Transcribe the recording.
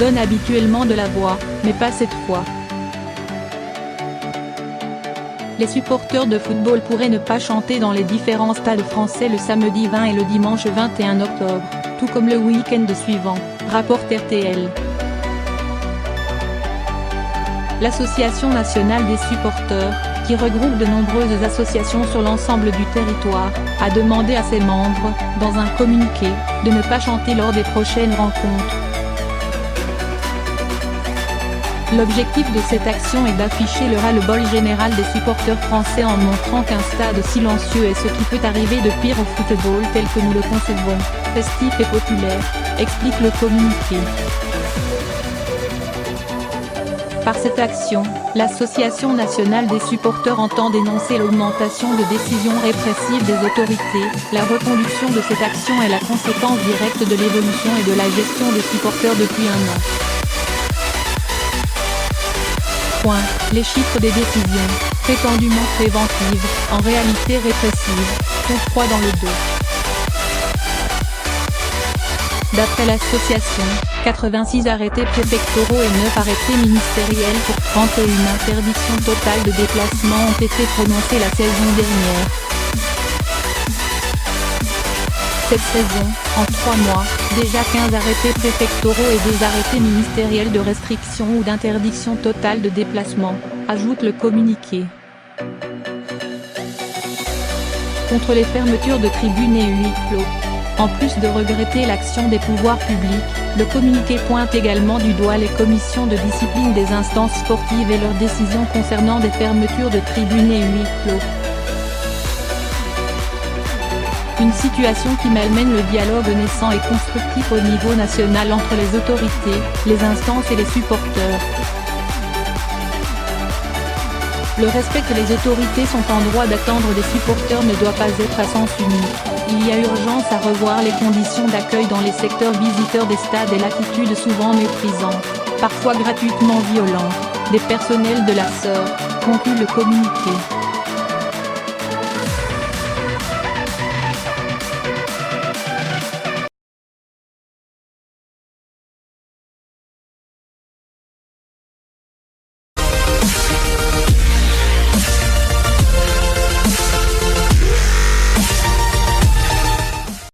donne habituellement de la voix, mais pas cette fois. Les supporters de football pourraient ne pas chanter dans les différents stades français le samedi 20 et le dimanche 21 octobre, tout comme le week-end suivant, rapporte RTL. L'Association nationale des supporters, qui regroupe de nombreuses associations sur l'ensemble du territoire, a demandé à ses membres, dans un communiqué, de ne pas chanter lors des prochaines rencontres. L'objectif de cette action est d'afficher le ras-le-bol général des supporters français en montrant qu'un stade silencieux est ce qui peut arriver de pire au football tel que nous le concevons, festif et populaire, explique le communiqué. Par cette action, l'Association nationale des supporters entend dénoncer l'augmentation de décisions répressives des autorités. La reconduction de cette action est la conséquence directe de l'évolution et de la gestion des supporters depuis un an. Les chiffres des décisions, prétendument préventives, en réalité répressives, font froid dans le dos. D'après l'association, 86 arrêtés préfectoraux et 9 arrêtés ministériels pour 31 interdictions totales de déplacement ont été prononcés la saison dernière. Cette saison, en 3 mois, déjà 15 arrêtés préfectoraux et 2 arrêtés ministériels de restriction ou d'interdiction totale de déplacement, ajoute le communiqué. Contre les fermetures de tribunes et huis clos. En plus de regretter l'action des pouvoirs publics, le communiqué pointe également du doigt les commissions de discipline des instances sportives et leurs décisions concernant des fermetures de tribunes et huis clos. Une situation qui malmène le dialogue naissant et constructif au niveau national entre les autorités, les instances et les supporters. Le respect que les autorités sont en droit d'attendre des supporters ne doit pas être à sens unique. Il y a urgence à revoir les conditions d'accueil dans les secteurs visiteurs des stades et l'attitude souvent méprisante, parfois gratuitement violente, des personnels de la SOR, conclut le communiqué.